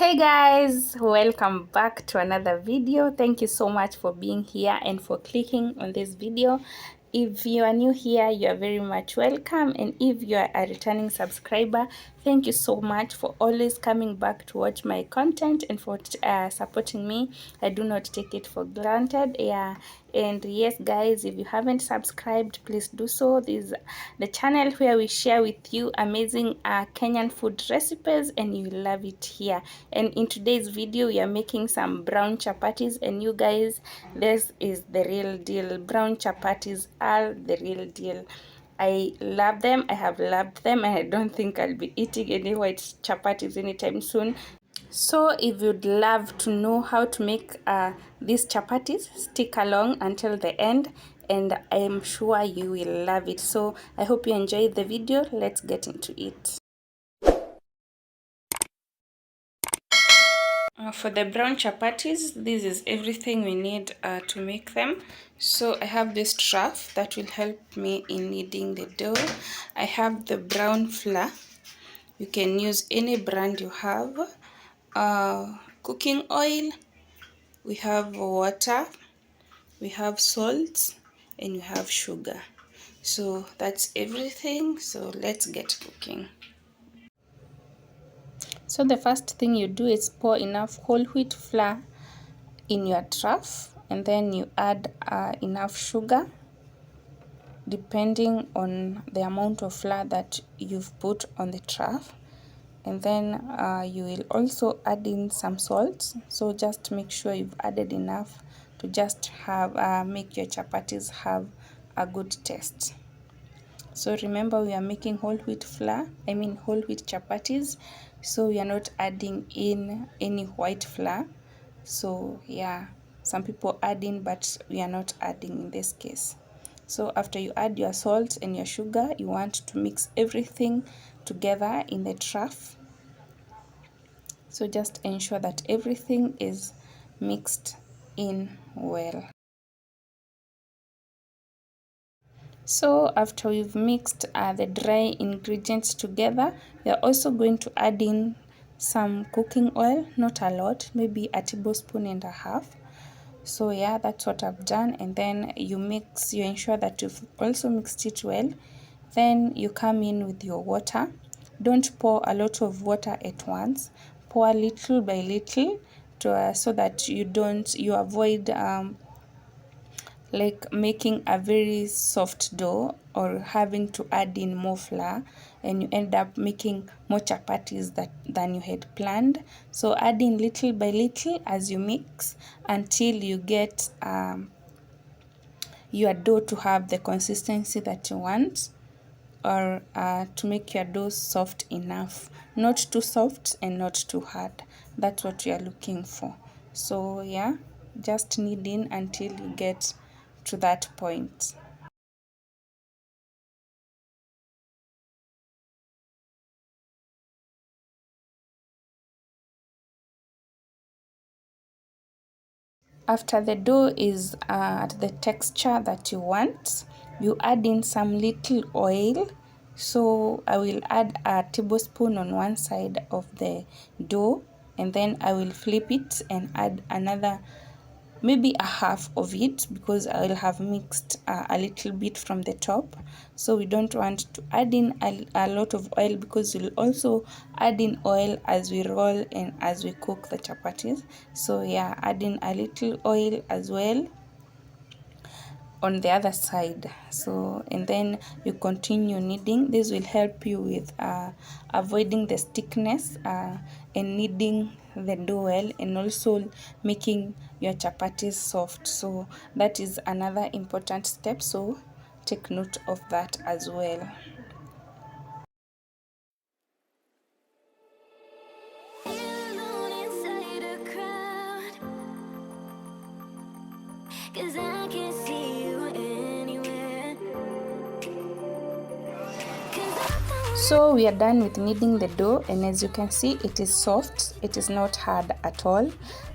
Hey guys, welcome back to another video. Thank you so much for being here and for clicking on this video. If you are new here, you are very much welcome, and if you are a returning subscriber, thank you so much for always coming back to watch my content and for supporting me. I do not take it for granted. And yes guys, if you haven't subscribed, please do so. This is the channel where we share with you amazing Kenyan food recipes, and you will love it here. And in today's video we are making some brown chapatis, and you guys, this is the real deal. Brown chapatis are the real deal. I love them. I have loved them, and I don't think I'll be eating any white chapatis anytime soon. So if you'd love to know how to make these chapatis, stick along until the end, and I am sure you will love it. So I hope you enjoyed the video. Let's get into it. For the brown chapatis, this is everything we need to make them. So I have this trough that will help me in kneading the dough. I have the brown flour. You can use any brand you have. Cooking oil, we have water, we have salt, and we have sugar. So that's everything. So let's get cooking. So the first thing you do is pour enough whole wheat flour in your trough, and then you add enough sugar depending on the amount of flour that you've put on the trough. And then you will also add in some salt. So just make sure you've added enough to just have make your chapatis have a good taste. So remember, we are making whole wheat flour, whole wheat chapatis, so we are not adding in any white flour. So yeah, some people add in, but we are not adding in this case. So after you add your salt and your sugar, you want to mix everything together in the trough. So just ensure that everything is mixed in well. So after we've mixed the dry ingredients together, we are also going to add in some cooking oil, not a lot, maybe a tablespoon and a half. So yeah, that's what I've done. And then you ensure that you've also mixed it well. Then you come in with your water. Don't pour a lot of water at once. Pour little by little so that you avoid like making a very soft dough or having to add in more flour, and you end up making more chapatis than you had planned. So add in little by little as you mix until you get your dough to have the consistency that you want, or to make your dough soft enough, not too soft and not too hard. That's what you are looking for. So yeah, just knead in until you get to that point. After the dough is at the texture that you want, you add in some little oil. So I will add a tablespoon on one side of the dough, and then I will flip it and add another, maybe a half of it, because I will have mixed a little bit from the top. So we don't want to add in a lot of oil, because we'll also add in oil as we roll and as we cook the chapatis. So yeah, add in a little oil as well on the other side. So, and then you continue kneading. This will help you with avoiding the stickness and kneading the dough well, and also making your chapatis soft. So that is another important step, so take note of that as well. So we are done with kneading the dough, and as you can see, it is soft, it is not hard at all,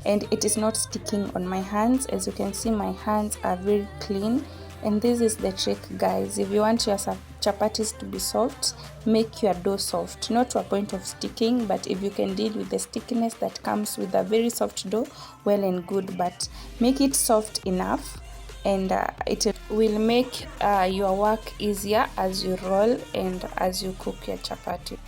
and it is not sticking on my hands. As you can see, my hands are very clean And this is the trick, guys. If you want your chapatis to be soft, make your dough soft, not to a point of sticking, but if you can deal with the stickiness that comes with a very soft dough, well and good, but make it soft enough, and it will make your work easier as you roll and as you cook your chapati.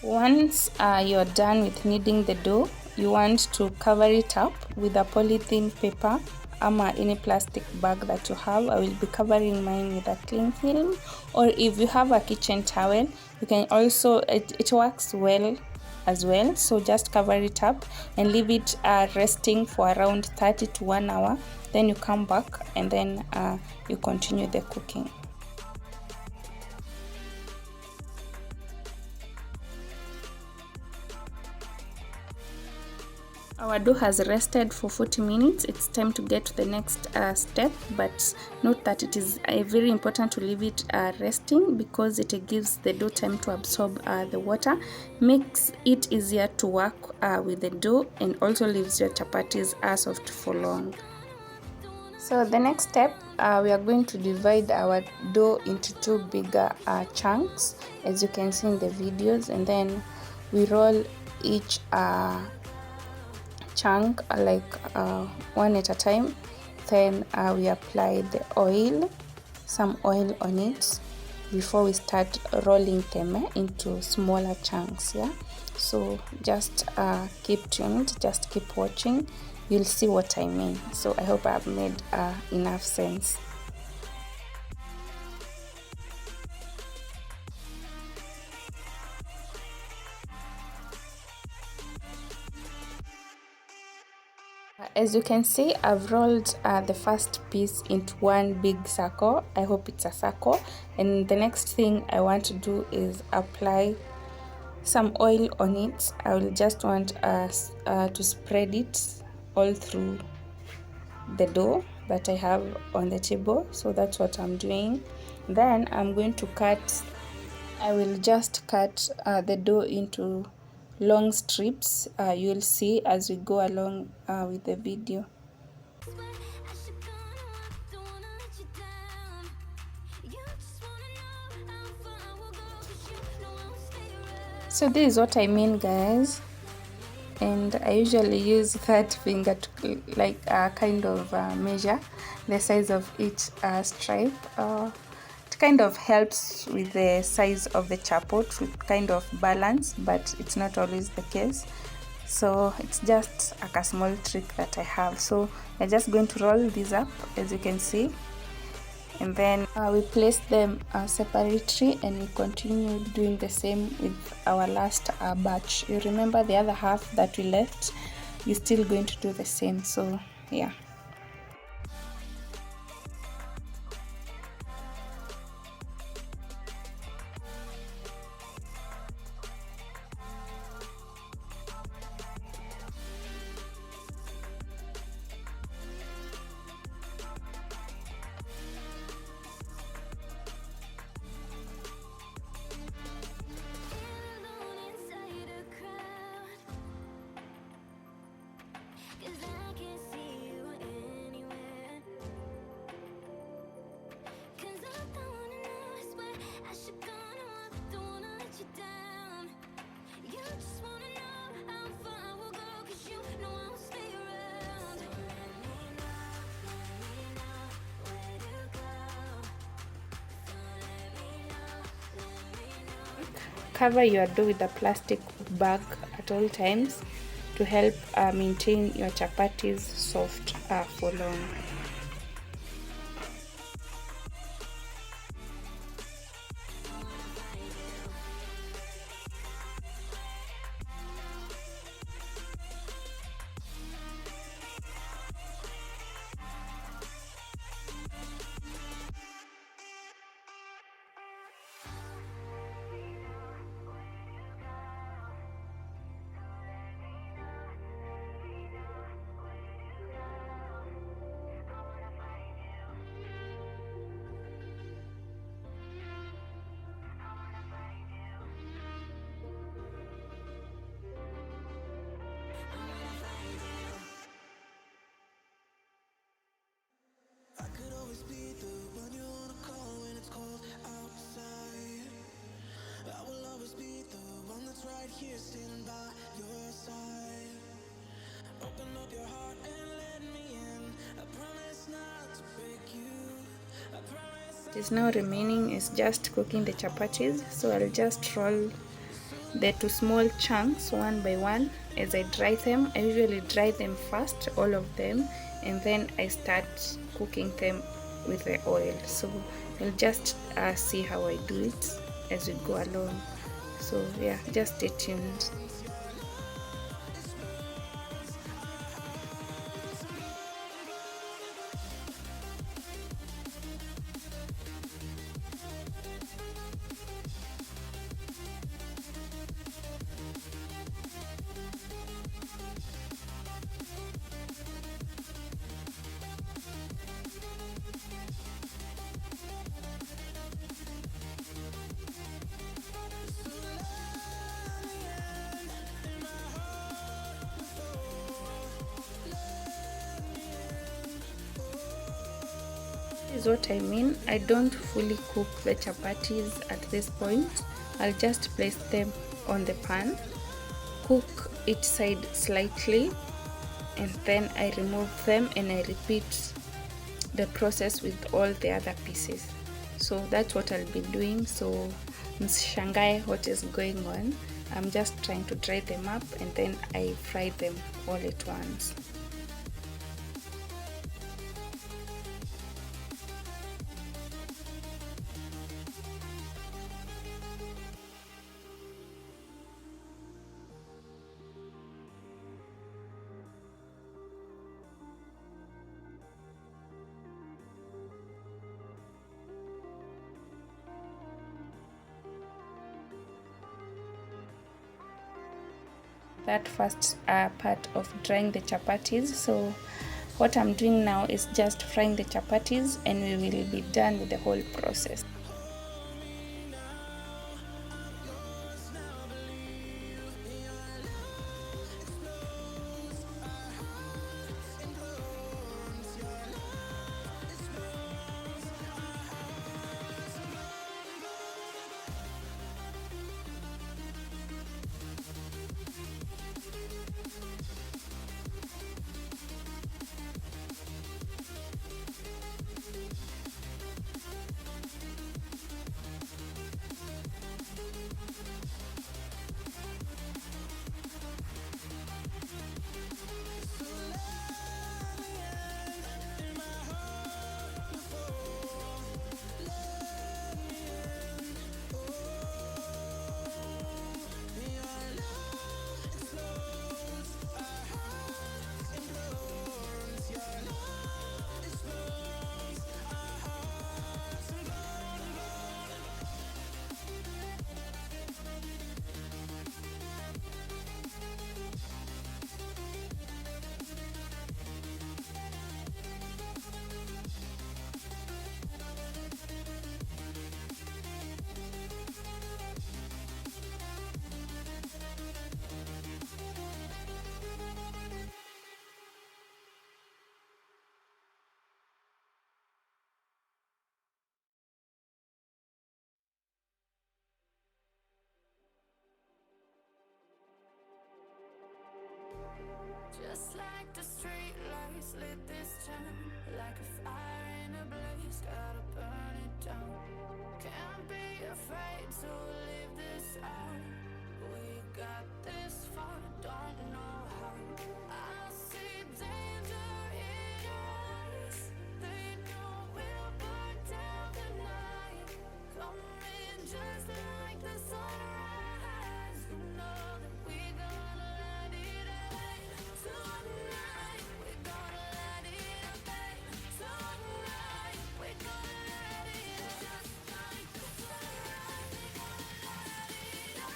Once you're done with kneading the dough, you want to cover it up with a polythene paper or any plastic bag that you have. I will be covering mine with a cling film, or if you have a kitchen towel, you can also, it works well as well. So just cover it up and leave it resting for around 30 to 1 hour. Then you come back and then you continue the cooking. Our dough has rested for 40 minutes. It's time to get to the next step, but note that it is very important to leave it resting, because it gives the dough time to absorb the water, makes it easier to work with the dough, and also leaves your chapatis soft for long. So the next step, we are going to divide our dough into two bigger chunks, as you can see in the videos, and then we roll each chunk like one at a time. Then we apply the oil, some oil on it before we start rolling them into smaller chunks. Yeah, so just keep tuned, just keep watching, you'll see what I mean. So I hope I've made enough sense. As you can see, I've rolled the first piece into one big circle. I hope it's a circle. And the next thing I want to do is apply some oil on it. I will just want us to spread it all through the dough that I have on the table. So that's what I'm doing. Then I'm going to cut, I will just cut the dough into long strips. You'll see as we go along with the video. So this is what I mean, guys, and I usually use that finger to like kind of measure the size of each stripe. It kind of helps with the size of the chapot, with kind of balance, but it's not always the case. So it's just like a small trick that I have. So I'm just going to roll these up, as you can see, and then we place them separately, and we continue doing the same with our last batch. You remember the other half that we left, you're still going to do the same. So yeah. Cover your dough with a plastic bag at all times to help maintain your chapatis soft for long. What is now remaining is just cooking the chapatis, so I'll just roll the two small chunks one by one as I dry them. I usually dry them first, all of them, and then I start cooking them with the oil. So you'll just see how I do it as we go along. So yeah, just stay tuned. Is what I mean. I don't fully cook the chapatis at this point. I'll just place them on the pan, cook each side slightly, and then I remove them and I repeat the process with all the other pieces. So that's what I'll be doing. So msishangae what is going on. I'm just trying to dry them up and then I fry them all at once. That first part of drying the chapatis. So what I'm doing now is just frying the chapatis and we will be done with the whole process. Just like the street lights lit this town, like a fire in a blaze, gotta burn it down. Can't be afraid to leave this out. We got this far, don't know how. I see danger in our eyes. They know we'll burn down the night. Coming just like the sunrise. You know that we gonna let it out. Tonight, we're gonna let it out. Tonight, we're gonna let it out. Just like the sunrise, we're gonna let it out.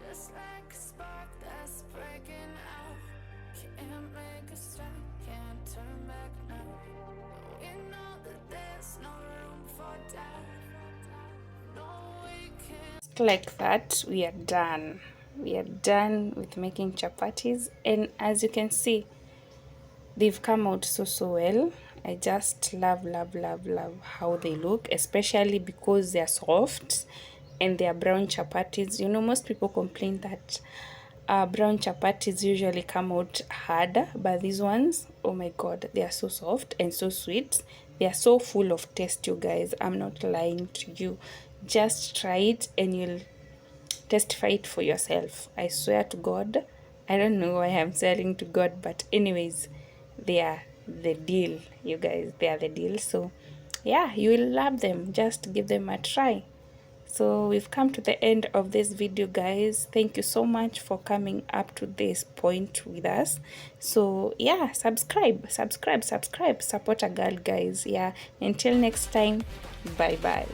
Just like a spark that's breaking out. Can't make a stop, can't turn back now. We know that there's no room for doubt. No, we can't. Just like that, we are done. We are done with making chapatis, and as you can see, they've come out so well. I just love how they look, especially because they're soft and they're brown chapatis. You know, most people complain that brown chapatis usually come out harder, but these ones, oh my god, they are so soft and so sweet. They are so full of taste, you guys. I'm not lying to you. Just try it and you'll testify it for yourself. I swear to God. I don't know why I'm swearing to God, but anyways, they are the deal, you guys. They are the deal. So yeah, you will love them. Just give them a try. So we've come to the end of this video, guys. Thank you so much for coming up to this point with us. So yeah, subscribe, support a girl, guys. Yeah, until next time, bye bye.